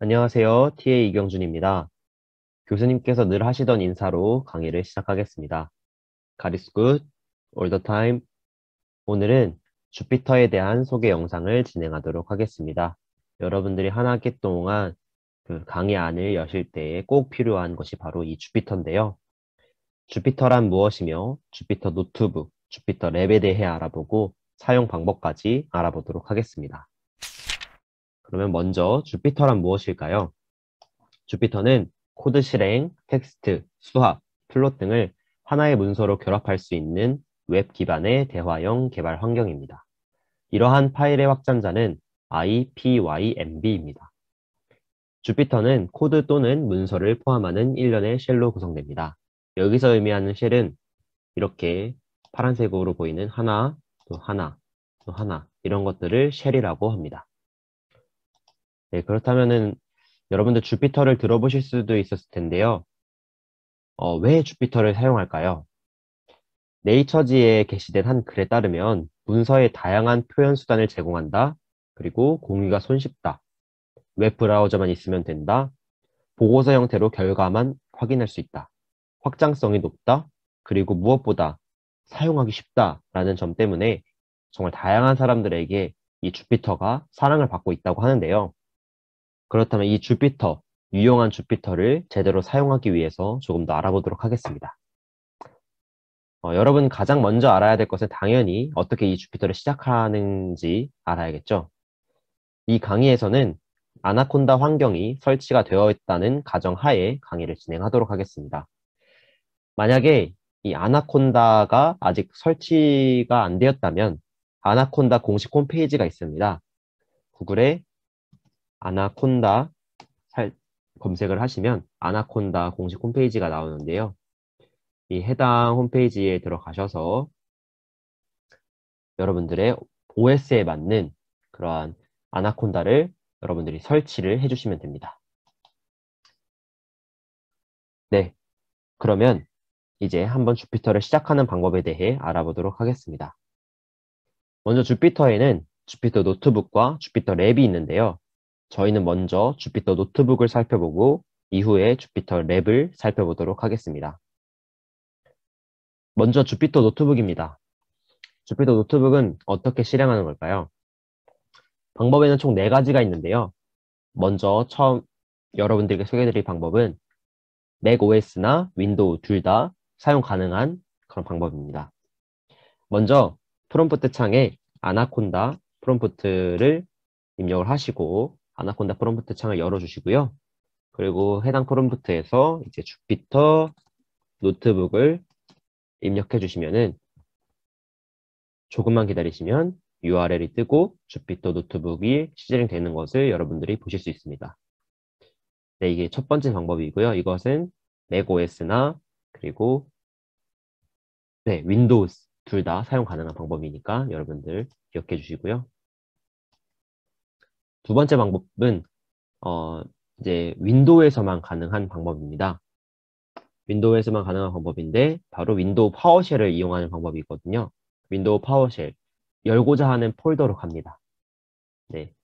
안녕하세요. TA 이경준입니다. 교수님께서 늘 하시던 인사로 강의를 시작하겠습니다. God is good, all the time. 오늘은 주피터에 대한 소개 영상을 진행하도록 하겠습니다. 여러분들이 한 학기 동안 그 강의 안을 여실 때에 꼭 필요한 것이 바로 이 주피터인데요. 주피터란 무엇이며 주피터 노트북, 주피터 랩에 대해 알아보고 사용 방법까지 알아보도록 하겠습니다. 그러면 먼저 주피터란 무엇일까요? 주피터는 코드 실행, 텍스트, 수학, 플롯 등을 하나의 문서로 결합할 수 있는 웹 기반의 대화형 개발 환경입니다. 이러한 파일의 확장자는 IPYMB입니다. 주피터는 코드 또는 문서를 포함하는 일련의 쉘로 구성됩니다. 여기서 의미하는 쉘은 이렇게 파란색으로 보이는 하나, 또 하나, 또 하나 이런 것들을 쉘이라고 합니다. 네, 그렇다면은 여러분들 주피터를 들어보실 수도 있었을 텐데요. 왜 주피터를 사용할까요? 네이처지에 게시된 한 글에 따르면 문서에 다양한 표현 수단을 제공한다. 그리고 공유가 손쉽다. 웹 브라우저만 있으면 된다. 보고서 형태로 결과만 확인할 수 있다. 확장성이 높다. 그리고 무엇보다 사용하기 쉽다라는 점 때문에 정말 다양한 사람들에게 이 주피터가 사랑을 받고 있다고 하는데요. 그렇다면 이 주피터, 유용한 주피터를 제대로 사용하기 위해서 조금 더 알아보도록 하겠습니다. 여러분 가장 먼저 알아야 될 것은 당연히 어떻게 이 주피터를 시작하는지 알아야겠죠. 이 강의에서는 아나콘다 환경이 설치가 되어 있다는 가정하에 강의를 진행하도록 하겠습니다. 만약에 이 아나콘다가 아직 설치가 안 되었다면 아나콘다 공식 홈페이지가 있습니다. 구글에 아나콘다 검색을 하시면 아나콘다 공식 홈페이지가 나오는데요. 이 해당 홈페이지에 들어가셔서 여러분들의 OS에 맞는 그러한 아나콘다를 여러분들이 설치를 해주시면 됩니다. 네, 그러면 이제 한번 주피터를 시작하는 방법에 대해 알아보도록 하겠습니다. 먼저 주피터에는 주피터 노트북과 주피터 랩이 있는데요. 저희는 먼저 주피터 노트북을 살펴보고 이후에 주피터 랩을 살펴보도록 하겠습니다. 먼저 주피터 노트북입니다. 주피터 노트북은 어떻게 실행하는 걸까요? 방법에는 총 4가지가 있는데요. 먼저 처음 여러분들에게 소개해드릴 방법은 맥 OS나 윈도우 둘 다 사용 가능한 그런 방법입니다. 먼저 프롬프트 창에 아나콘다 프롬프트를 입력을 하시고 아나콘다 프롬프트 창을 열어주시고요. 그리고 해당 프롬프트에서 이제 주피터 노트북을 입력해 주시면은 조금만 기다리시면 URL이 뜨고 주피터 노트북이 실행되는 것을 여러분들이 보실 수 있습니다. 네, 이게 첫 번째 방법이고요. 이것은 맥OS나 그리고 네, 윈도우 둘 다 사용 가능한 방법이니까 여러분들 기억해 주시고요. 두 번째 방법은 이제 윈도우에서만 가능한 방법입니다. 윈도우에서만 가능한 방법인데 바로 윈도우 파워쉘을 이용하는 방법이거든요. 윈도우 파워쉘 열고자 하는 폴더로 갑니다. 네,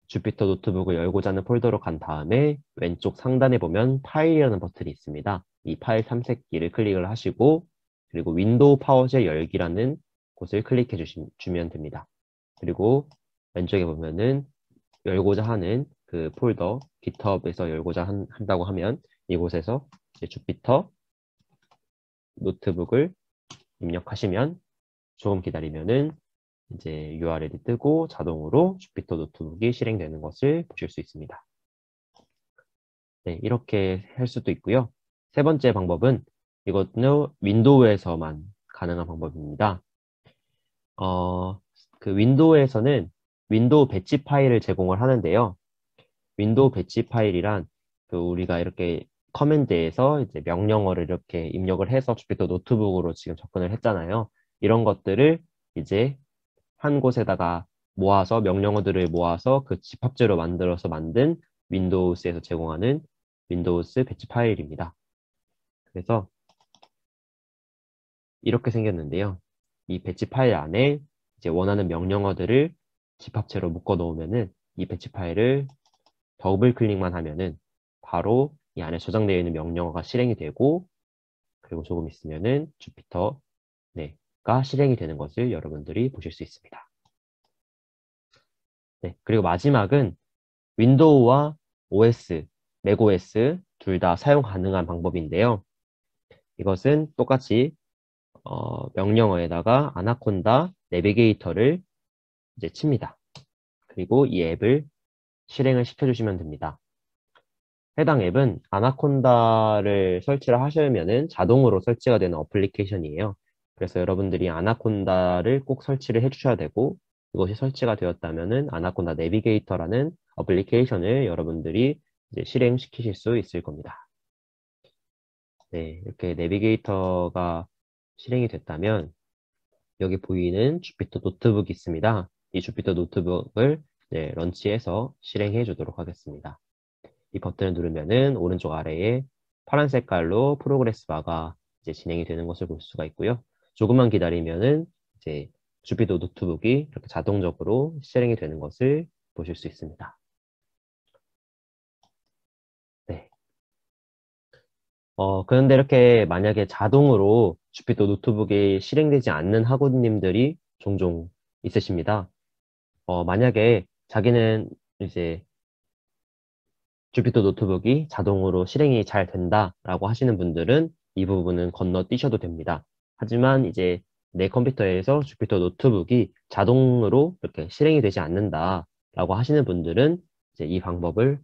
주피터 노트북을 열고자 하는 폴더로 간 다음에 왼쪽 상단에 보면 파일이라는 버튼이 있습니다. 이 파일 탐색기를 클릭을 하시고 그리고 윈도우 파워쉘 열기라는 곳을 클릭해 주면 됩니다. 그리고 왼쪽에 보면은 열고자 하는 그 폴더 GitHub에서 열고자 한다고 하면 이곳에서 이제 주피터 노트북을 입력하시면 조금 기다리면은 이제 URL이 뜨고 자동으로 주피터 노트북이 실행되는 것을 보실 수 있습니다. 네, 이렇게 할 수도 있고요. 세 번째 방법은 이것은 윈도우에서만 가능한 방법입니다. 그 윈도우에서는 윈도우 배치 파일을 제공을 하는데요. 윈도우 배치 파일이란 그 우리가 이렇게 커맨드에서 이제 명령어를 이렇게 입력을 해서 주피터 노트북으로 지금 접근을 했잖아요. 이런 것들을 이제 한 곳에다가 모아서 명령어들을 모아서 그 집합제로 만들어서 만든 윈도우스에서 제공하는 윈도우스 배치 파일입니다. 그래서 이렇게 생겼는데요. 이 배치 파일 안에 이제 원하는 명령어들을 집합체로 묶어 놓으면은 이 배치 파일을 더블 클릭만 하면은 바로 이 안에 저장되어 있는 명령어가 실행이 되고, 그리고 조금 있으면은 주피터, 가 실행이 되는 것을 여러분들이 보실 수 있습니다. 네, 그리고 마지막은 윈도우와 OS, 맥OS 둘 다 사용 가능한 방법인데요. 이것은 똑같이 명령어에다가 아나콘다 내비게이터를 이제 칩니다. 그리고 이 앱을 실행을 시켜주시면 됩니다. 해당 앱은 아나콘다를 설치를 하시면은 자동으로 설치가 되는 어플리케이션이에요. 그래서 여러분들이 아나콘다를 꼭 설치를 해주셔야 되고, 이것이 설치가 되었다면은 아나콘다 내비게이터라는 어플리케이션을 여러분들이 이제 실행시키실 수 있을 겁니다. 네, 이렇게 내비게이터가 실행이 됐다면 여기 보이는 주피터 노트북이 있습니다. 이 주피터 노트북을 런치해서 실행해 주도록 하겠습니다. 이 버튼을 누르면은 오른쪽 아래에 파란 색깔로 프로그레스 바가 이제 진행이 되는 것을 볼 수가 있고요. 조금만 기다리면은 이제 주피터 노트북이 이렇게 자동적으로 실행이 되는 것을 보실 수 있습니다. 네. 그런데 이렇게 만약에 자동으로 주피터 노트북이 실행되지 않는 학우님들이 종종 있으십니다. 만약에 자기는 이제 주피터 노트북이 자동으로 실행이 잘 된다라고 하시는 분들은 이 부분은 건너뛰셔도 됩니다. 하지만 이제 내 컴퓨터에서 주피터 노트북이 자동으로 이렇게 실행이 되지 않는다라고 하시는 분들은 이제 이 방법을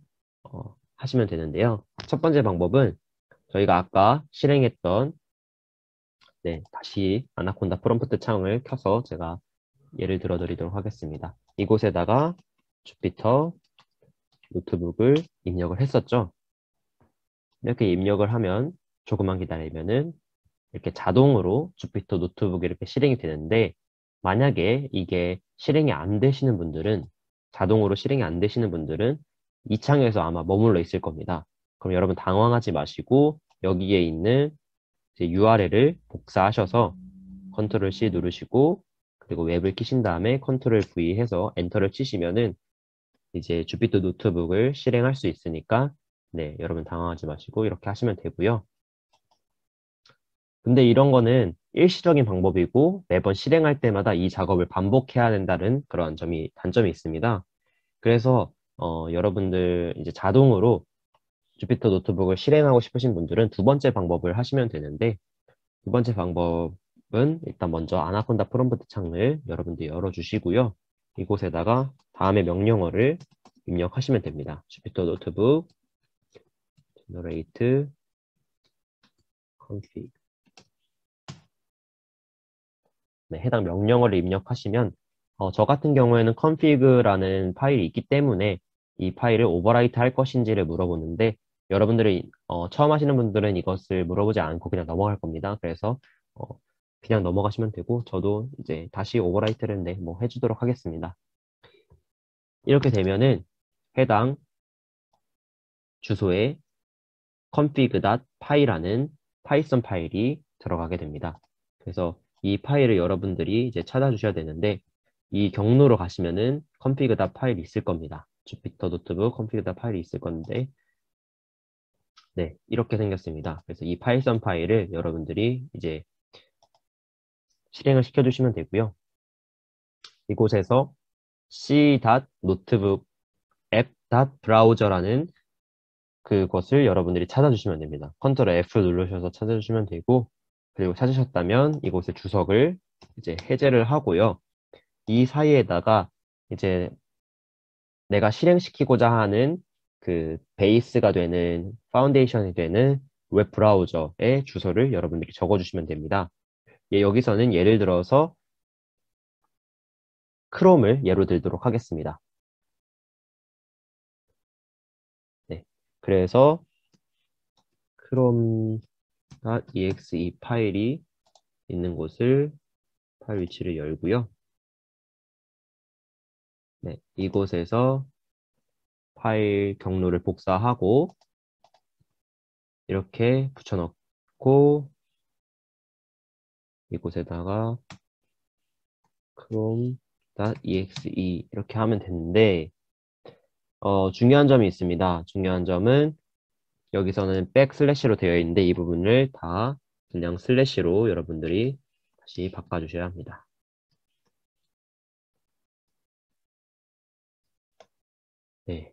하시면 되는데요. 첫 번째 방법은 저희가 아까 실행했던 다시 아나콘다 프롬프트 창을 켜서 제가 예를 들어 드리도록 하겠습니다. 이곳에다가 주피터 노트북을 입력을 했었죠. 이렇게 입력을 하면 조금만 기다리면은 이렇게 자동으로 주피터 노트북이 이렇게 실행이 되는데, 만약에 이게 실행이 안 되시는 분들은, 자동으로 실행이 안 되시는 분들은 이 창에서 아마 머물러 있을 겁니다. 그럼 여러분 당황하지 마시고 여기에 있는 URL을 복사하셔서 컨트롤 C 누르시고, 그리고 웹을 키신 다음에 컨트롤 V 해서 엔터를 치시면은 이제 주피터 노트북을 실행할 수 있으니까 여러분 당황하지 마시고 이렇게 하시면 되고요. 근데 이런 거는 일시적인 방법이고 매번 실행할 때마다 이 작업을 반복해야 된다는 그런 단점이 있습니다. 그래서 여러분들 이제 자동으로 주피터 노트북을 실행하고 싶으신 분들은 두 번째 방법을 하시면 되는데, 두 번째 방법은 일단 먼저 아나콘다 프롬프트 창을 여러분들이 열어주시고요. 이곳에다가 다음에 명령어를 입력하시면 됩니다. 주피터 노트북 generate config. 해당 명령어를 입력하시면 저 같은 경우에는 config라는 파일이 있기 때문에 이 파일을 오버라이트 할 것인지를 물어보는데, 여러분들이 처음 하시는 분들은 이것을 물어보지 않고 그냥 넘어갈 겁니다. 그래서 어, 그냥 넘어가시면 되고, 저도 이제 다시 오버라이트를 뭐 해주도록 하겠습니다. 이렇게 되면은 해당 주소에 config.py라는 파이썬 파일이 들어가게 됩니다. 그래서 이 파일을 여러분들이 이제 찾아주셔야 되는데, 이 경로로 가시면은 config.py이 있을 겁니다. 주피터 노트북 config.py이 있을 건데, 이렇게 생겼습니다. 그래서 이 파이썬 파일을 여러분들이 이제 실행을 시켜주시면 되고요. 이곳에서 c.notebook app.browser라는 그것을 여러분들이 찾아주시면 됩니다. 컨트롤 F 누르셔서 찾아주시면 되고, 그리고 찾으셨다면 이곳에 주석을 이제 해제를 하고요. 이 사이에다가 이제 내가 실행시키고자 하는 그 베이스가 되는 파운데이션이 되는 웹 브라우저의 주소를 여러분들이 적어주시면 됩니다. 여기서는 예를 들어서 크롬을 예로 들도록 하겠습니다. 그래서 chrome.exe 파일이 있는 곳을 파일 위치를 열고요. 이곳에서 파일 경로를 복사하고 이렇게 붙여넣고, 이곳에다가 chrome.exe 이렇게 하면 되는데, 중요한 점이 있습니다. 중요한 점은 여기서는 백슬래시로 되어 있는데 이 부분을 다 그냥 슬래시로 여러분들이 다시 바꿔주셔야 합니다. 네.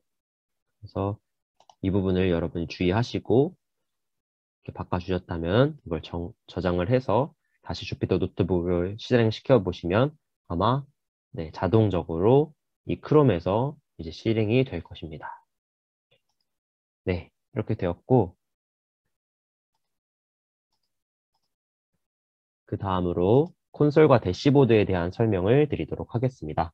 그래서 이 부분을 여러분이 주의하시고 이렇게 바꿔주셨다면 이걸 저장을 해서 다시 주피터 노트북을 실행시켜 보시면 아마 네, 자동적으로 이 크롬에서 이제 실행이 될 것입니다. 네, 이렇게 되었고 그 다음으로 콘솔과 대시보드에 대한 설명을 드리도록 하겠습니다.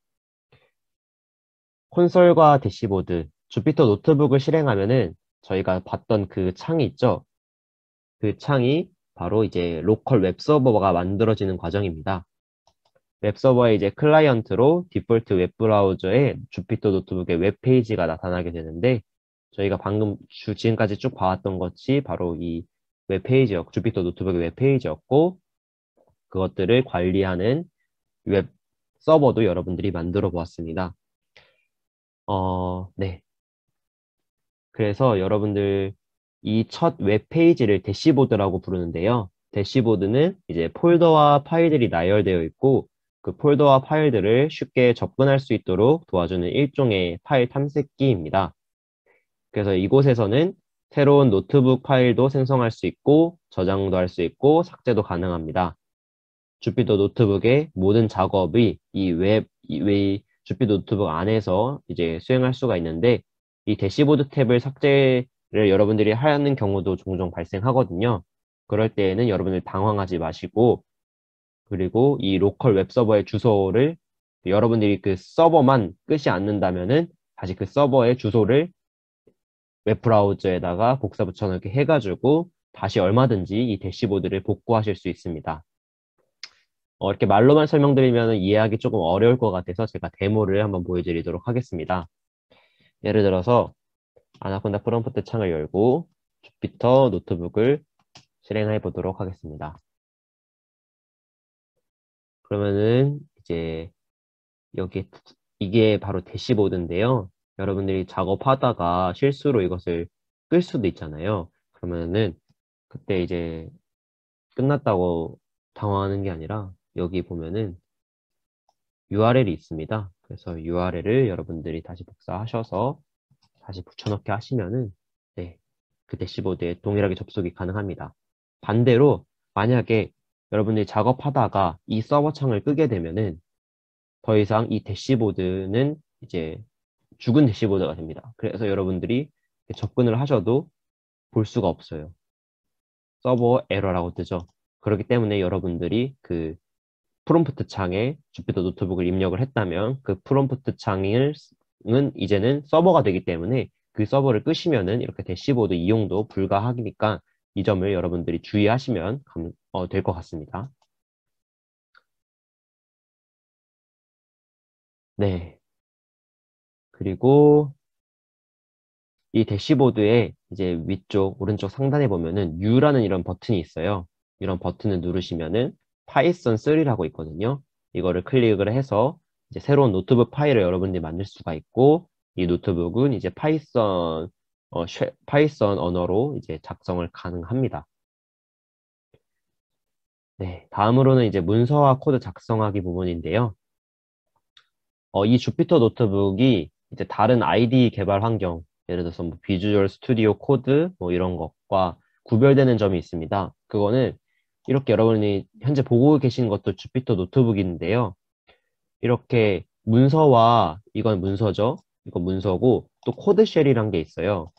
콘솔과 대시보드, 주피터 노트북을 실행하면은 저희가 봤던 그 창이 있죠? 그 창이 바로 이제 로컬 웹서버가 만들어지는 과정입니다. 웹서버에 이제 클라이언트로 디폴트 웹브라우저에 주피터 노트북의 웹페이지가 나타나게 되는데 저희가 방금 지금까지 쭉 봐왔던 것이 바로 이 주피터 노트북의 웹페이지였고 그것들을 관리하는 웹 서버도 여러분들이 만들어 보았습니다. 네. 그래서 여러분들 이 첫 웹페이지를 대시보드라고 부르는데요. 대시보드는 이제 폴더와 파일들이 나열되어 있고 그 폴더와 파일들을 쉽게 접근할 수 있도록 도와주는 일종의 파일 탐색기입니다. 그래서 이곳에서는 새로운 노트북 파일도 생성할 수 있고 저장도 할 수 있고 삭제도 가능합니다. 주피터 노트북의 모든 작업이 이 주피터 노트북 안에서 이제 수행할 수가 있는데 이 대시보드 탭을 삭제를 여러분들이 하는 경우도 종종 발생하거든요. 그럴 때에는 여러분들 당황하지 마시고 그리고 이 로컬 웹서버의 주소를 여러분들이 그 서버만 끄지 않는다면은 다시 그 서버의 주소를 웹브라우저에다가 복사 붙여넣기 해가지고 다시 얼마든지 이 대시보드를 복구하실 수 있습니다. 이렇게 말로만 설명드리면 이해하기 조금 어려울 것 같아서 제가 데모를 한번 보여드리도록 하겠습니다. 예를 들어서 아나콘다 프롬프트 창을 열고 주피터 노트북을 실행해 보도록 하겠습니다. 그러면은 이제 여기 이게 바로 대시보드인데요. 여러분들이 작업하다가 실수로 이것을 끌 수도 있잖아요. 그러면은 그때 이제 끝났다고 당황하는 게 아니라 여기 보면은 URL이 있습니다. 그래서 URL을 여러분들이 다시 복사하셔서 다시 붙여넣기 하시면은 네, 그 대시보드에 동일하게 접속이 가능합니다. 반대로 만약에 여러분들이 작업하다가 이 서버 창을 끄게 되면은 더 이상 이 대시보드는 이제 죽은 대시보드가 됩니다. 그래서 여러분들이 접근을 하셔도 볼 수가 없어요. 서버 에러라고 뜨죠. 그렇기 때문에 여러분들이 그 프롬프트 창에 주피터 노트북을 입력을 했다면 그 프롬프트 창은 이제는 서버가 되기 때문에 그 서버를 끄시면은 이렇게 대시보드 이용도 불가하니까 이 점을 여러분들이 주의하시면 될 것 같습니다. 네. 그리고 이 대시보드의 이제 위쪽 오른쪽 상단에 보면은 U라는 이런 버튼이 있어요. 이런 버튼을 누르시면은 파이썬 3라고 있거든요. 이거를 클릭을 해서 이제 새로운 노트북 파일을 여러분들이 만들 수가 있고 이 노트북은 이제 파이썬 언어로 이제 작성을 가능합니다. 네, 다음으로는 이제 문서화 코드 작성하기 부분인데요. 이 주피터 노트북이 이제 다른 IDE 개발 환경, 예를 들어서 뭐 비주얼 스튜디오 코드 뭐 이런 것과 구별되는 점이 있습니다. 그거는 이렇게 여러분이 현재 보고 계신 것도 주피터 노트북인데요. 이렇게 문서와 이건 문서죠. 이거 문서고 또 코드쉘이란 게 있어요.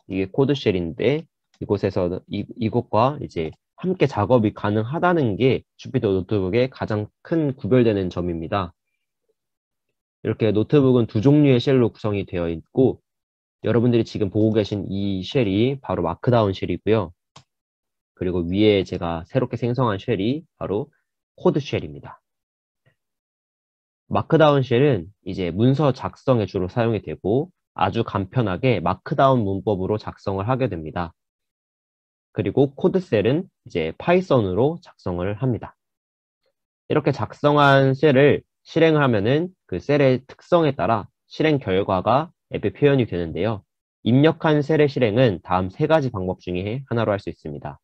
이게 코드쉘인데 이곳에서 이것과 이제 함께 작업이 가능하다는 게 주피터 노트북의 가장 큰 구별되는 점입니다. 이렇게 노트북은 두 종류의 쉘로 구성이 되어 있고 여러분들이 지금 보고 계신 이 쉘이 바로 마크다운 쉘이고요. 그리고 위에 제가 새롭게 생성한 쉘이 바로 코드 쉘입니다. 마크다운 쉘은 이제 문서 작성에 주로 사용이 되고 아주 간편하게 마크다운 문법으로 작성을 하게 됩니다. 그리고 코드셀은 이제 파이썬으로 작성을 합니다. 이렇게 작성한 셀을 실행을 하면은 그 셀의 특성에 따라 실행 결과가 앱에 표현이 되는데요. 입력한 셀의 실행은 다음 세 가지 방법 중에 하나로 할 수 있습니다.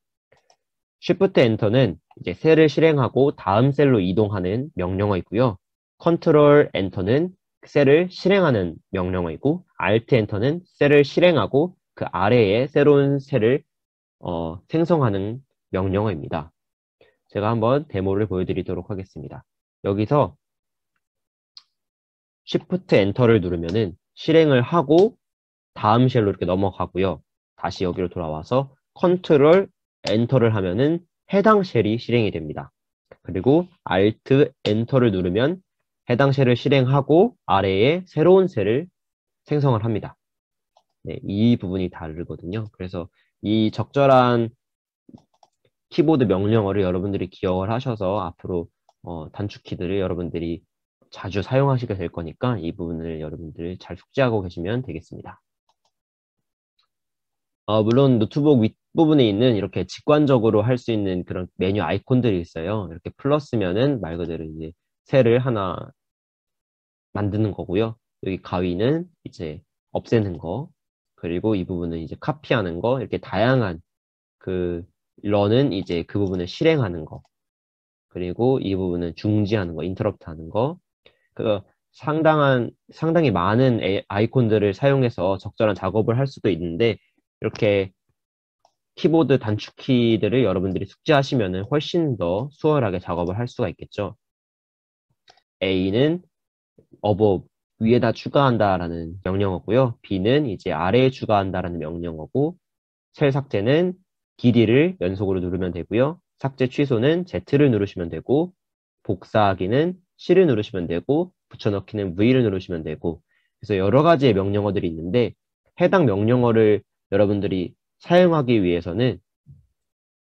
Shift Enter는 이제 셀을 실행하고 다음 셀로 이동하는 명령어이고요. Control Enter는 셀을 실행하는 명령어이고, Alt Enter는 셀을 실행하고 그 아래에 새로운 셀을 생성하는 명령어입니다. 제가 한번 데모를 보여드리도록 하겠습니다. 여기서 Shift Enter를 누르면은 실행을 하고 다음 쉘로 이렇게 넘어가고요. 다시 여기로 돌아와서 컨트롤 엔터를 하면은 해당 쉘이 실행이 됩니다. 그리고 Alt 엔터를 누르면 해당 쉘을 실행하고 아래에 새로운 셀을 생성을 합니다. 네, 이 부분이 다르거든요. 그래서 이 적절한 키보드 명령어를 여러분들이 기억을 하셔서 앞으로 단축키들을 여러분들이 자주 사용하시게 될 거니까 이 부분을 여러분들 잘 숙지하고 계시면 되겠습니다. 물론 노트북 윗부분에 있는 이렇게 직관적으로 할 수 있는 그런 메뉴 아이콘들이 있어요. 이렇게 플러스면은 말 그대로 이제 셀을 하나 만드는 거고요. 여기 가위는 이제 없애는 거, 그리고 이 부분은 이제 카피하는 거, 이렇게 다양한 그 런은 이제 그 부분을 실행하는 거, 그리고 이 부분은 중지하는 거, 인터럽트 하는 거, 그 상당히 많은 아이콘들을 사용해서 적절한 작업을 할 수도 있는데 이렇게 키보드 단축키들을 여러분들이 숙지하시면 훨씬 더 수월하게 작업을 할 수가 있겠죠. A는 above, 위에다 추가한다라는 명령어고요. B는 이제 아래에 추가한다라는 명령어고, 셀 삭제는 길이를 연속으로 누르면 되고요. 삭제 취소는 Z를 누르시면 되고, 복사하기는 C를 누르시면 되고, 붙여넣기는 V를 누르시면 되고, 그래서 여러 가지의 명령어들이 있는데 해당 명령어를 여러분들이 사용하기 위해서는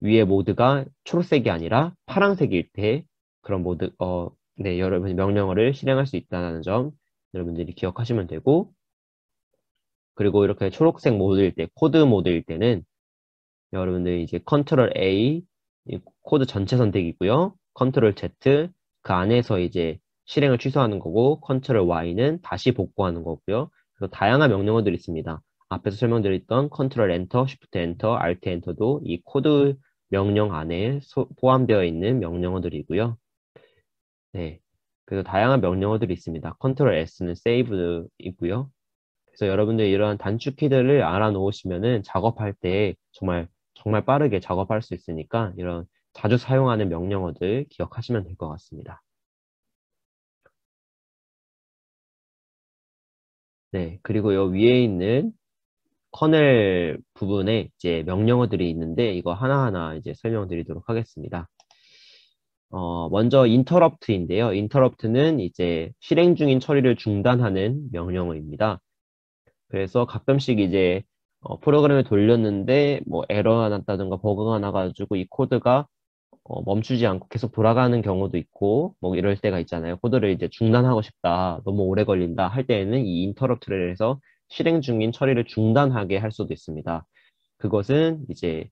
위에 모드가 초록색이 아니라 파란색일 때 그런 모드, 네, 여러분 명령어를 실행할 수 있다는 점 여러분들이 기억하시면 되고, 그리고 이렇게 초록색 모드일 때, 코드 모드일 때는 여러분들이 이제 컨트롤 A, 이 코드 전체 선택이고요. 컨트롤 Z, 그 안에서 이제 실행을 취소하는 거고, 컨트롤 Y는 다시 복구하는 거고요. 그래서 다양한 명령어들이 있습니다. 앞에서 설명드렸던 컨트롤 엔터, 쉬프트 엔터, 알트 엔터도 이 코드 명령 안에 포함되어 있는 명령어들이고요. 네. 그래서 다양한 명령어들이 있습니다. 컨트롤 S는 세이브이고요. 그래서 여러분들 이러한 단축키들을 알아놓으시면은 작업할 때 정말 빠르게 작업할 수 있으니까 이런 자주 사용하는 명령어들 기억하시면 될 것 같습니다. 네. 그리고 요 위에 있는 커널 부분에 이제 명령어들이 있는데 이거 하나하나 이제 설명드리도록 하겠습니다. 먼저 interrupt인데요. interrupt는 이제 실행 중인 처리를 중단하는 명령어입니다. 그래서 가끔씩 이제 프로그램을 돌렸는데 뭐 에러가 났다든가 버그가 나가지고 이 코드가 멈추지 않고 계속 돌아가는 경우도 있고 뭐 이럴 때가 있잖아요. 코드를 이제 중단하고 싶다, 너무 오래 걸린다 할 때에는 이 인터럽트를 해서 실행 중인 처리를 중단하게 할 수도 있습니다. 그것은 이제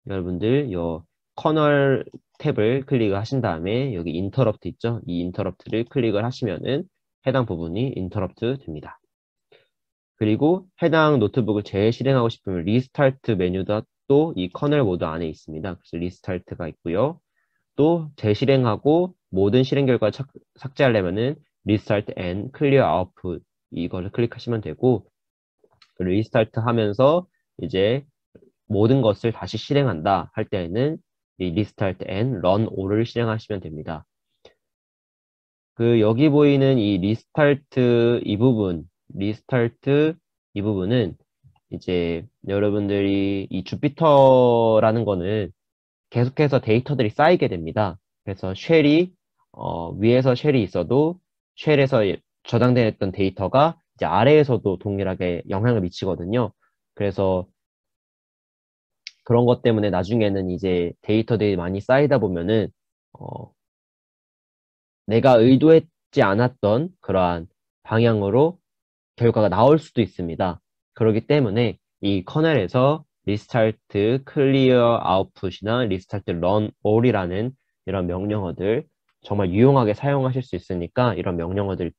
여러분들 요 커널 탭을 클릭하신 다음에 여기 인터럽트 있죠? 이 인터럽트를 클릭을 하시면은 해당 부분이 인터럽트 됩니다. 그리고 해당 노트북을 재실행하고 싶으면 리스타트 메뉴가 또 이 커널 모드 안에 있습니다. 그래서 리스타트가 있고요. 또 재실행하고 모든 실행 결과 삭제하려면은 리스타트 and 클리어 아웃풋 이거를 클릭하시면 되고, 리스타트 하면서 이제 모든 것을 다시 실행한다 할 때에는 이 리스타트 and run all을 실행하시면 됩니다. 그 여기 보이는 이 리스타트 이 부분은 이제 여러분들이 이 주피터라는 거는 계속해서 데이터들이 쌓이게 됩니다. 그래서 위에서 쉘이 있어도 쉘에서 저장되어 있던 데이터가 이제 아래에서도 동일하게 영향을 미치거든요. 그래서 그런 것 때문에 나중에는 이제 데이터들이 많이 쌓이다 보면은 어, 내가 의도했지 않았던 그러한 방향으로 결과가 나올 수도 있습니다. 그렇기 때문에 이 커널에서 리스타트 클리어 아웃풋이나 리스타트 런 all이라는 이런 명령어들 정말 유용하게 사용하실 수 있으니까 이런 명령어들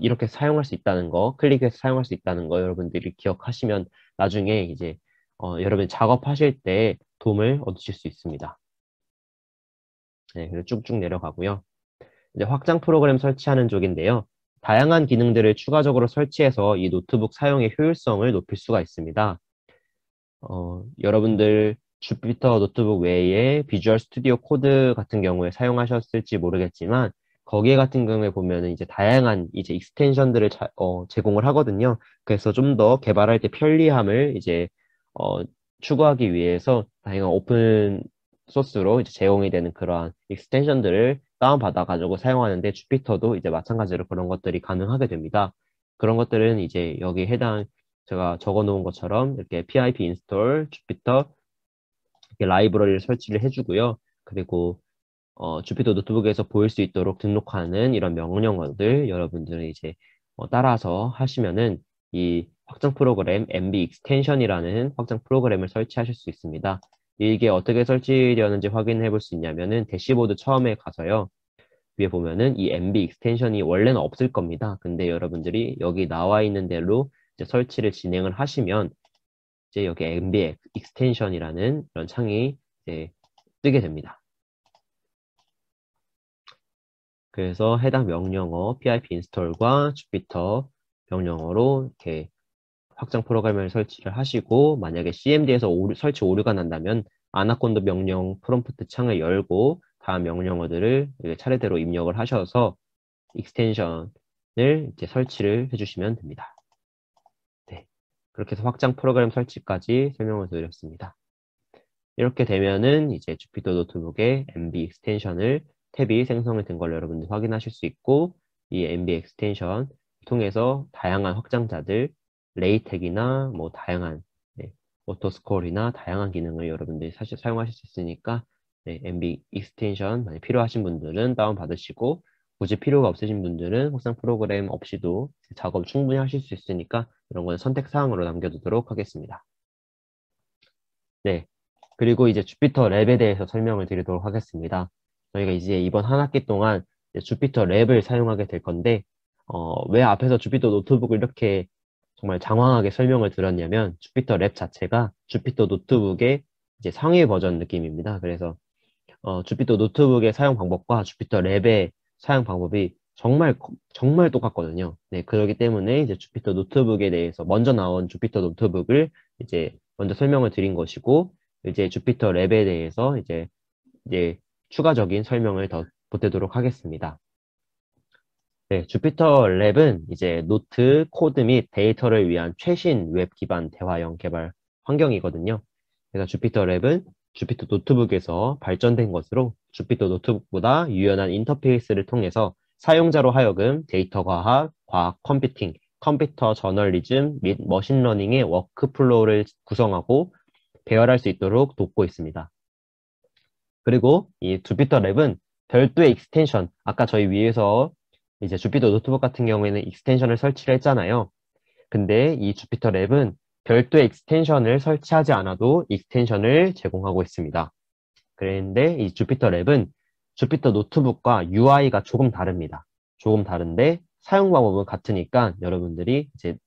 이렇게 사용할 수 있다는 거, 클릭해서 사용할 수 있다는 거 여러분들이 기억하시면 나중에 이제 여러분 작업하실 때 도움을 얻으실 수 있습니다. 네, 그리고 쭉쭉 내려가고요. 이제 확장 프로그램 설치하는 쪽인데요. 다양한 기능들을 추가적으로 설치해서 이 노트북 사용의 효율성을 높일 수가 있습니다. 여러분들 주피터 노트북 외에 비주얼 스튜디오 코드 같은 경우에 사용하셨을지 모르겠지만 거기에 같은 경우에 보면은 이제 다양한 이제 익스텐션들을 제공을 하거든요. 그래서 좀 더 개발할 때 편리함을 이제 어, 추구하기 위해서 다양한 오픈 소스로 이제 제공이 되는 그러한 익스텐션들을 다운받아 가지고 사용하는데 주피터도 이제 마찬가지로 그런 것들이 가능하게 됩니다. 그런 것들은 이제 여기 해당 제가 적어 놓은 것처럼 이렇게 pip install 주피터 이렇게 라이브러리를 설치를 해주고요. 그리고 주피터 노트북에서 보일 수 있도록 등록하는 이런 명령어들 여러분들은 이제 따라서 하시면은 이 확장 프로그램 MB 익스텐션이라는 확장 프로그램을 설치하실 수 있습니다. 이게 어떻게 설치되었는지 확인해 볼 수 있냐면은 대시보드 처음에 가서요. 위에 보면은 이 MB 익스텐션이 원래는 없을 겁니다. 근데 여러분들이 여기 나와 있는 대로 이제 설치를 진행을 하시면 이제 여기 MB 익스텐션이라는 이런 창이 이제 뜨게 됩니다. 그래서 해당 명령어 pip install과 주피터 명령어로 이렇게 확장 프로그램을 설치를 하시고 만약에 CMD에서 설치 오류가 난다면 아나콘다 명령 프롬프트 창을 열고 다음 명령어들을 차례대로 입력을 하셔서 익스텐션을 이제 설치를 해주시면 됩니다. 네. 그렇게 해서 확장 프로그램 설치까지 설명을 드렸습니다. 이렇게 되면은 이제 주피터 노트북의 MB 익스텐션을 탭이 생성이 된 걸 여러분들 확인하실 수 있고 이 MB 익스텐션 통해서 다양한 확장자들 레이텍이나 뭐 다양한 오토스콜이나 다양한 기능을 여러분들이 사실 사용하실 수 있으니까 MB 익스텐션 만약 필요하신 분들은 다운받으시고 굳이 필요가 없으신 분들은 확장 프로그램 없이도 작업 충분히 하실 수 있으니까 이런 건 선택 사항으로 남겨두도록 하겠습니다. 네. 그리고 이제 주피터 랩에 대해서 설명을 드리도록 하겠습니다. 저희가 이제 이번 한 학기 동안 이제 주피터 랩을 사용하게 될 건데, 왜 앞에서 주피터 노트북을 이렇게 정말 장황하게 설명을 드렸냐면, 주피터 랩 자체가 주피터 노트북의 이제 상위 버전 느낌입니다. 그래서 주피터 노트북의 사용 방법과 주피터 랩의 사용 방법이 정말 똑같거든요. 네, 그렇기 때문에 이제 주피터 노트북에 대해서 먼저 나온 주피터 노트북을 이제 먼저 설명을 드린 것이고, 이제 주피터 랩에 대해서 이제 추가적인 설명을 더 보태도록 하겠습니다. 네, 주피터 랩은 이제 노트, 코드 및 데이터를 위한 최신 웹 기반 대화형 개발 환경이거든요. 그래서 주피터 랩은 주피터 노트북에서 발전된 것으로 주피터 노트북보다 유연한 인터페이스를 통해서 사용자로 하여금 데이터 과학, 과학 컴퓨팅, 컴퓨터 저널리즘 및 머신러닝의 워크플로우를 구성하고 배열할 수 있도록 돕고 있습니다. 그리고 이 주피터 랩은 별도의 익스텐션, 아까 저희 위에서 이제 주피터 노트북 같은 경우에는 익스텐션을 설치를 했잖아요. 근데 이 주피터 랩은 별도의 익스텐션을 설치하지 않아도 익스텐션을 제공하고 있습니다. 그런데 이 주피터 랩은 주피터 노트북과 UI가 조금 다릅니다. 조금 다른데 사용 방법은 같으니까 여러분들이 이제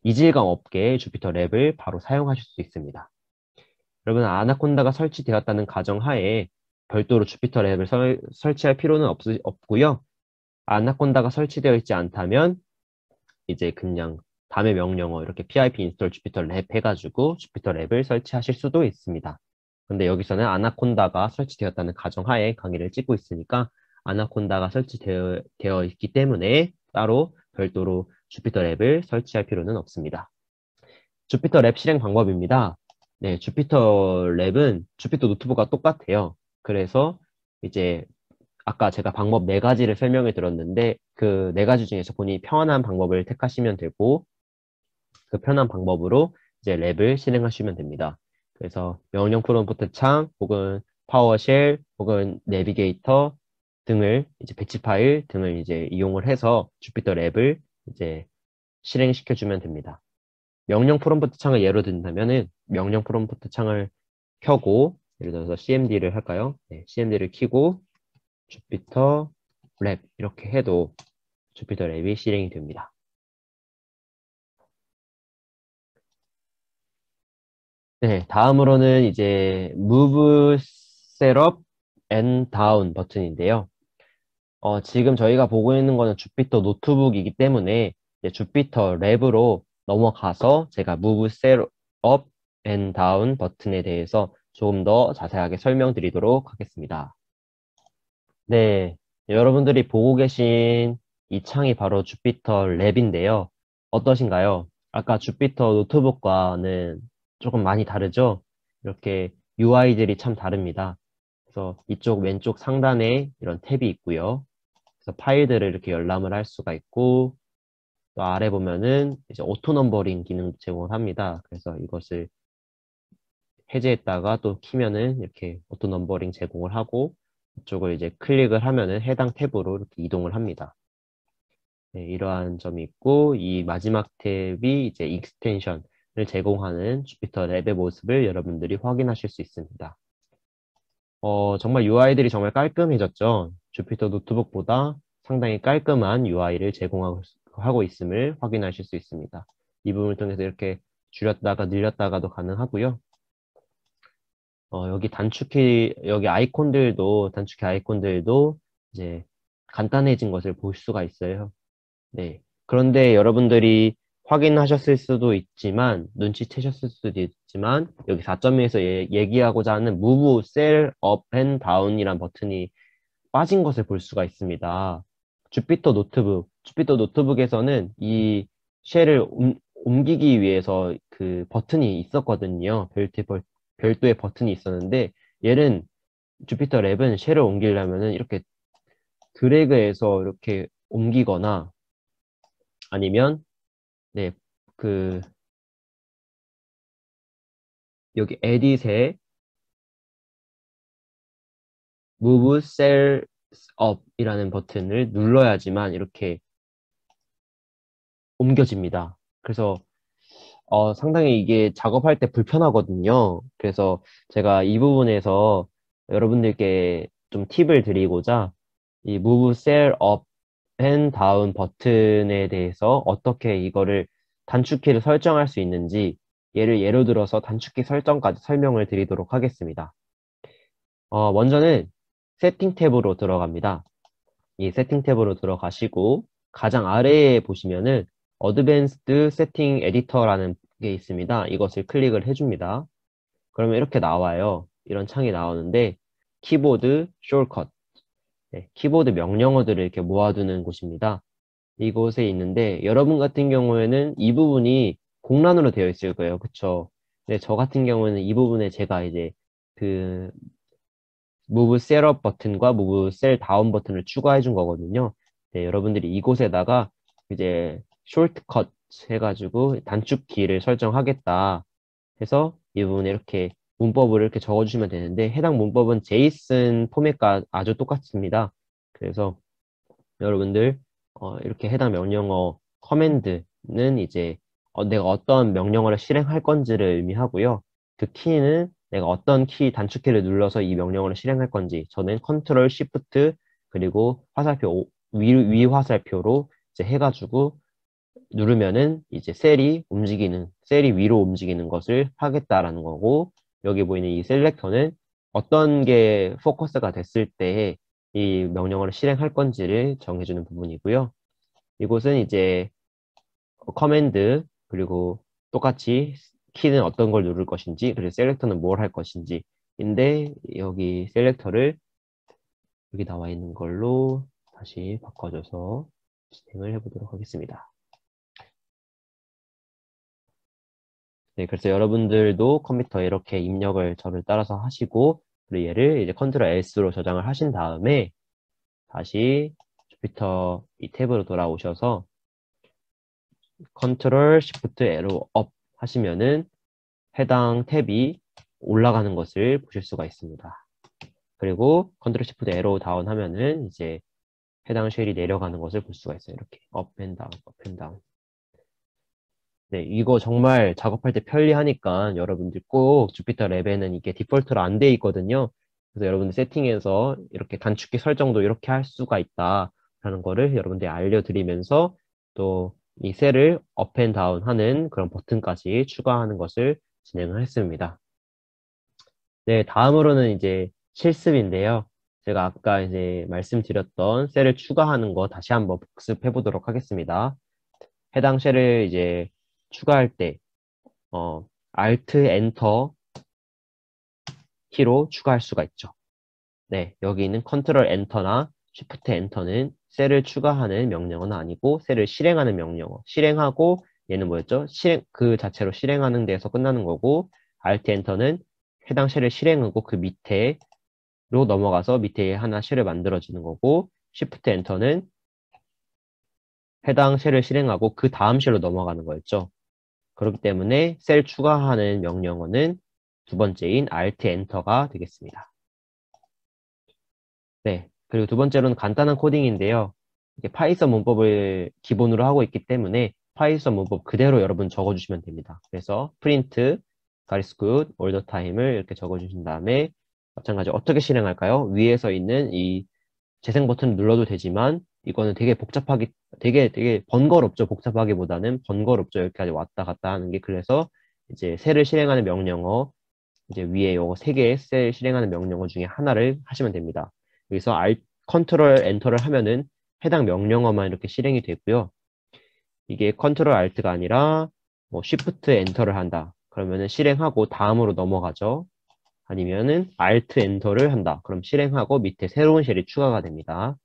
이질감 없게 주피터 랩을 바로 사용하실 수 있습니다. 여러분 아나콘다가 설치되었다는 가정하에 별도로 주피터 랩을 설치할 필요는 없고요. 아나콘다가 설치되어 있지 않다면 이제 그냥 다음의 명령어 이렇게 pip install 주피터 랩 해가지고 주피터 랩을 설치하실 수도 있습니다. 근데 여기서는 아나콘다가 설치되었다는 가정하에 강의를 찍고 있으니까 아나콘다가 설치되어 있기 때문에 따로 별도로 주피터 랩을 설치할 필요는 없습니다. 주피터 랩 실행 방법입니다. 네, 주피터 랩은 주피터 노트북과 똑같아요. 그래서 이제 아까 제가 방법 네 가지를 설명해 드렸는데 그 네 가지 중에서 본인이 편한 방법을 택하시면 되고 그 편한 방법으로 이제 랩을 실행하시면 됩니다. 그래서 명령 프롬프트 창 혹은 파워쉘 혹은 내비게이터 등을 이제 배치 파일 등을 이제 이용을 해서 주피터 랩을 이제 실행시켜 주면 됩니다. 명령 프롬프트 창을 예로 든다면은 명령 프롬프트 창을 켜고 예를 들어서 cmd를 할까요? 네, cmd를 켜고 주피터 랩 이렇게 해도 주피터 랩이 실행이 됩니다. 네, 다음으로는 이제 Move Setup and Down 버튼인데요. 지금 저희가 보고 있는 거는 주피터 노트북이기 때문에 이제 주피터 랩으로 넘어가서 제가 Move Setup and Down 버튼에 대해서 조금 더 자세하게 설명드리도록 하겠습니다. 네, 여러분들이 보고 계신 이 창이 바로 주피터 랩인데요. 어떠신가요? 아까 주피터 노트북과는 조금 많이 다르죠? 이렇게 UI들이 참 다릅니다. 그래서 이쪽 왼쪽 상단에 이런 탭이 있고요. 그래서 파일들을 이렇게 열람을 할 수가 있고, 또 아래 보면은 이제 오토 넘버링 기능 제공을 합니다. 그래서 이것을 해제했다가 또 키면은 이렇게 오토 넘버링 제공을 하고, 이쪽을 이제 클릭을 하면은 해당 탭으로 이렇게 이동을 합니다. 네, 이러한 점이 있고, 이 마지막 탭이 이제 익스텐션을 제공하는 주피터 랩의 모습을 여러분들이 확인하실 수 있습니다. 정말 UI들이 정말 깔끔해졌죠. 주피터 노트북보다 상당히 깔끔한 UI를 제공하고 있음을 확인하실 수 있습니다. 이 부분을 통해서 이렇게 줄였다가 늘렸다가도 가능하고요. 여기 여기 단축키 아이콘들도 이제 간단해진 것을 볼 수가 있어요. 네. 그런데 여러분들이 확인하셨을 수도 있지만, 눈치채셨을 수도 있지만, 여기 4.1에서 얘기하고자 하는 Move Cell Up and Down이란 버튼이 빠진 것을 볼 수가 있습니다. 주피터 노트북에서는 이 쉘을 옮기기 위해서 그 버튼이 있었거든요. 별도의 버튼이 있었는데, 얘는 주피터 랩은 쉘을 옮기려면은 이렇게 드래그해서 이렇게 옮기거나 아니면 네, 그 여기 에딧에 Move Cells Up 이라는 버튼을 눌러야지만 이렇게 옮겨집니다. 그래서 상당히 이게 작업할 때 불편하거든요. 그래서 제가 이 부분에서 여러분들께 좀 팁을 드리고자 이 Move Cell Up and Down 버튼에 대해서 어떻게 이거를 단축키를 설정할 수 있는지 예를 들어서 단축키 설정까지 설명을 드리도록 하겠습니다. 먼저는 세팅 탭으로 들어갑니다. 이 세팅 탭으로 들어가시고 가장 아래에 보시면은 Advanced Setting Editor라는 게 있습니다. 이것을 클릭을 해줍니다. 그러면 이렇게 나와요. 이런 창이 나오는데 키보드 숄컷, 네, 키보드 명령어들을 이렇게 모아두는 곳입니다. 이곳에 있는데 여러분 같은 경우에는 이 부분이 공란으로 되어 있을 거예요. 그쵸? 근데 저 같은 경우에는 이 부분에 제가 이제 그 Move Cell Up 버튼과 Move Cell Down 버튼을 추가해 준 거거든요. 네, 여러분들이 이곳에다가 이제 숄트컷 해가지고 단축키를 설정하겠다 해서 이 부분에 이렇게 문법을 이렇게 적어주시면 되는데 해당 문법은 제이슨 포맷과 아주 똑같습니다. 그래서 여러분들 이렇게 해당 명령어 커맨드는 이제 내가 어떤 명령어를 실행할 건지를 의미하고요. 그 키는 내가 어떤 단축키를 눌러서 이 명령어를 실행할 건지 저는 컨트롤 시프트 그리고 위 화살표로 이제 해가지고 누르면은 이제 셀이 위로 움직이는 것을 하겠다라는 거고 여기 보이는 이 셀렉터는 어떤 게 포커스가 됐을 때 이 명령어를 실행할 건지를 정해주는 부분이고요. 이곳은 이제 커맨드 그리고 똑같이 키는 어떤 걸 누를 것인지 그리고 셀렉터는 뭘 할 것인지 인데 여기 셀렉터를 여기 나와 있는 걸로 다시 바꿔줘서 진행을 해보도록 하겠습니다. 네, 그래서 여러분들도 컴퓨터에 이렇게 입력을 저를 따라서 하시고 그리고 얘를 이제 컨트롤 S로 저장을 하신 다음에 다시 주피터 이 탭으로 돌아오셔서 컨트롤 시프트 에로 업 하시면은 해당 탭이 올라가는 것을 보실 수가 있습니다. 그리고 컨트롤 시프트 에로 다운 하면은 이제 해당 쉘이 내려가는 것을 볼 수가 있어요. 이렇게 업 앤 다운, 업 앤 다운. 네, 이거 정말 작업할 때 편리하니까 여러분들 꼭 주피터 랩에는 이게 디폴트로 안 돼 있거든요. 그래서 여러분들 세팅에서 이렇게 단축키 설정도 이렇게 할 수가 있다. 라는 거를 여러분들이 알려드리면서 또 이 셀을 업 앤 다운 하는 그런 버튼까지 추가하는 것을 진행을 했습니다. 네, 다음으로는 이제 실습인데요. 제가 아까 이제 말씀드렸던 셀을 추가하는 거 다시 한번 복습해 보도록 하겠습니다. 해당 셀을 이제 추가할 때, Alt, Enter 키로 추가할 수가 있죠. 네, 여기 있는 Ctrl Enter나 Shift Enter는 셀을 추가하는 명령어는 아니고 셀을 실행하는 명령어. 실행하고 얘는 뭐였죠? 그 자체로 실행하는 데에서 끝나는 거고 Alt Enter는 해당 셀을 실행하고 그 밑에로 넘어가서 밑에 하나 셀을 만들어지는 거고 Shift Enter는 해당 셀을 실행하고 그 다음 셀로 넘어가는 거였죠. 그렇기 때문에 셀 추가하는 명령어는 두 번째인 Alt Enter가 되겠습니다. 네. 그리고 두 번째로는 간단한 코딩인데요. 이게 파이썬 문법을 기본으로 하고 있기 때문에 파이썬 문법 그대로 여러분 적어주시면 됩니다. 그래서 print God is good all the time을 이렇게 적어주신 다음에 마찬가지로 어떻게 실행할까요? 위에서 있는 이 재생 버튼 눌러도 되지만 이거는 되게 되게 번거롭죠. 복잡하기보다는 번거롭죠. 여기까지 왔다 갔다 하는 게. 그래서 이제 셀을 실행하는 명령어 이제 위에 요거 세 개의 셀 실행하는 명령어 중에 하나를 하시면 됩니다. 여기서 컨트롤 엔터를 하면은 해당 명령어만 이렇게 실행이 되고요. 이게 컨트롤 알트가 아니라 뭐 쉬프트 엔터를 한다. 그러면은 실행하고 다음으로 넘어가죠. 아니면은 알트 엔터를 한다. 그럼 실행하고 밑에 새로운 쉘이 추가가 됩니다.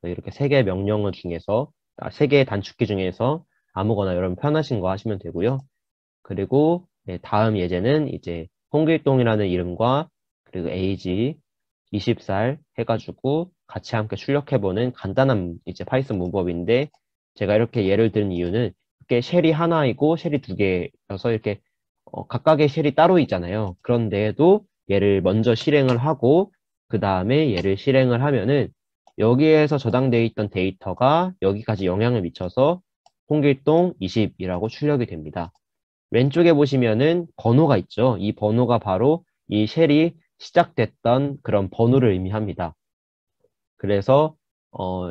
이렇게 세 개의 명령어 중에서 세 개의 단축키 중에서 아무거나 여러분 편하신 거 하시면 되고요. 그리고 네, 다음 예제는 이제 홍길동이라는 이름과 그리고 에이지 20살 해가지고 같이 함께 출력해보는 간단한 이제 파이썬 문법인데 제가 이렇게 예를 든 이유는 이렇게 쉘이 하나이고 쉘이 두 개여서 이렇게 각각의 쉘이 따로 있잖아요. 그런데도 얘를 먼저 실행을 하고 그 다음에 얘를 실행을 하면은 여기에서 저장되어 있던 데이터가 여기까지 영향을 미쳐서 홍길동 20이라고 출력이 됩니다. 왼쪽에 보시면은 번호가 있죠. 이 번호가 바로 이 쉘이 시작됐던 그런 번호를 의미합니다. 그래서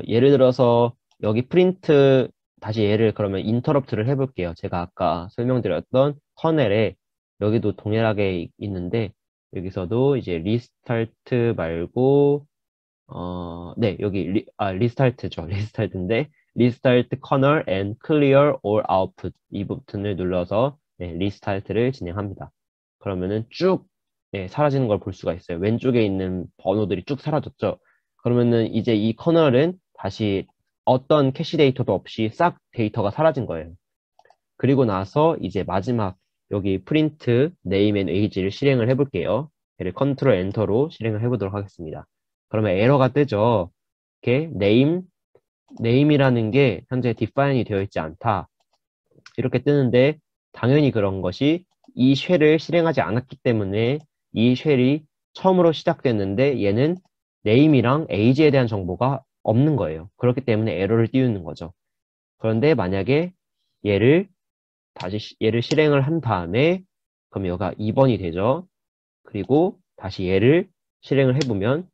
예를 들어서 여기 프린트 다시 얘를 그러면 인터럽트를 해볼게요. 제가 아까 설명드렸던 커넬에 여기도 동일하게 있는데 여기서도 이제 리스타트 말고 네, 여기 리스타트죠. 리스타트인데 리스타트 커널 and clear all output 이 버튼을 눌러서 네, 리스타트를 진행합니다. 그러면은 쭉 네, 사라지는 걸 볼 수가 있어요. 왼쪽에 있는 번호들이 쭉 사라졌죠. 그러면은 이제 이 커널은 다시 어떤 캐시 데이터도 없이 싹 데이터가 사라진 거예요. 그리고 나서 이제 마지막 여기 프린트 name and age를 실행을 해볼게요. 얘를 컨트롤 엔터로 실행을 해보도록 하겠습니다. 그러면 에러가 뜨죠. 이렇게 name이라는 게 현재 define이 되어 있지 않다. 이렇게 뜨는데 당연히 그런 것이 이 쉘을 실행하지 않았기 때문에 이 쉘이 처음으로 시작됐는데 얘는 name이랑 age에 대한 정보가 없는 거예요. 그렇기 때문에 에러를 띄우는 거죠. 그런데 만약에 얘를 얘를 실행을 한 다음에 그럼 여기가 2번이 되죠. 그리고 다시 얘를 실행을 해보면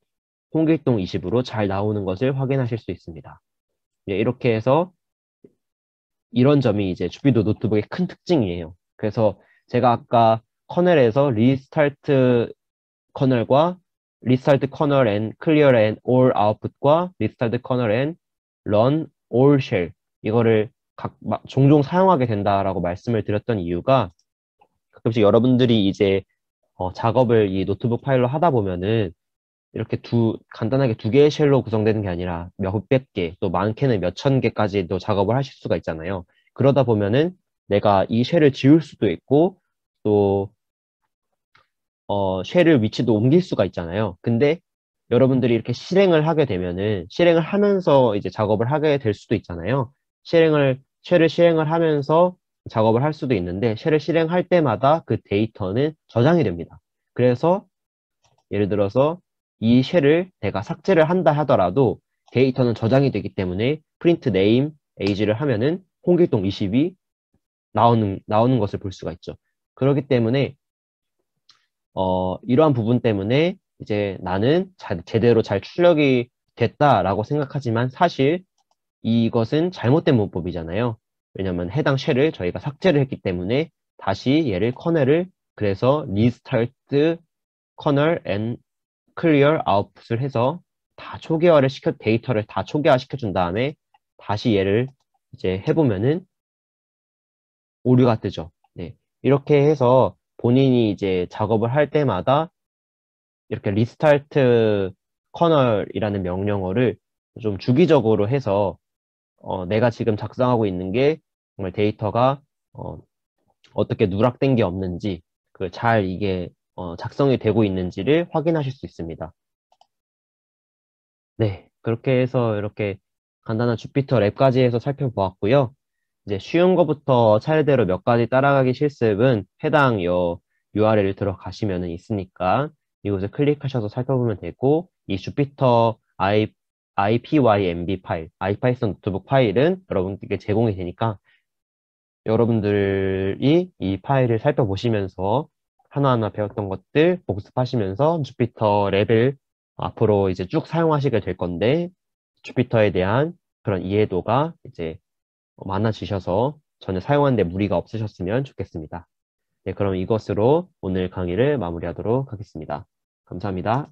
홍길동 20으로 잘 나오는 것을 확인하실 수 있습니다. 이렇게 해서 이런 점이 이제 주피도 노트북의 큰 특징이에요. 그래서 제가 아까 커널에서 리스타트 커널과 리스타트 커널 앤 클리어 앤 올 아웃풋과 리스타트 커널 앤 런 올 쉘 이거를 종종 사용하게 된다라고 말씀을 드렸던 이유가 가끔씩 여러분들이 이제 작업을 이 노트북 파일로 하다 보면은 이렇게 간단하게 두 개의 쉘로 구성되는 게 아니라 몇백 개, 또 많게는 몇천 개까지도 작업을 하실 수가 있잖아요. 그러다 보면은 내가 이 쉘을 지울 수도 있고, 또, 쉘을 위치도 옮길 수가 있잖아요. 근데 여러분들이 이렇게 실행을 하게 되면은, 실행을 하면서 이제 작업을 하게 될 수도 있잖아요. 쉘을 실행을 하면서 작업을 할 수도 있는데, 쉘을 실행할 때마다 그 데이터는 저장이 됩니다. 그래서 예를 들어서 이 쉘을 내가 삭제를 한다 하더라도 데이터는 저장이 되기 때문에 print name age를 하면은 홍길동 20이 나오는 것을 볼 수가 있죠. 그렇기 때문에 이러한 부분 때문에 이제 나는 제대로 잘 출력이 됐다라고 생각하지만 사실 이것은 잘못된 문법이잖아요. 왜냐하면 해당 쉘을 저희가 삭제를 했기 때문에 다시 얘를 커널을 그래서 restart kernel and clear output을 해서 다 초기화를 시켜 데이터를 다 초기화 시켜준 다음에 다시 얘를 이제 해보면은 오류가 뜨죠. 네. 이렇게 해서 본인이 이제 작업을 할 때마다 이렇게 리스타트 커널이라는 명령어를 좀 주기적으로 해서 내가 지금 작성하고 있는 게 정말 데이터가 어떻게 누락된 게 없는지 그 잘 이게 작성이 되고 있는지를 확인하실 수 있습니다. 네, 그렇게 해서 이렇게 간단한 주피터 랩까지 해서 살펴보았고요. 이제 쉬운 거부터 차례대로 몇 가지 따라가기 실습은 해당 URL을 들어가시면 있으니까 이곳에 클릭하셔서 살펴보면 되고 이 주피터 IPYNB 파일, 아이파이썬 노트북 파일은 여러분들께 제공이 되니까 여러분들이 이 파일을 살펴보시면서 하나하나 배웠던 것들 복습하시면서 주피터 랩을 앞으로 이제 쭉 사용하시게 될 건데 주피터에 대한 그런 이해도가 이제 많아지셔서 전혀 사용하는데 무리가 없으셨으면 좋겠습니다. 네, 그럼 이것으로 오늘 강의를 마무리하도록 하겠습니다. 감사합니다.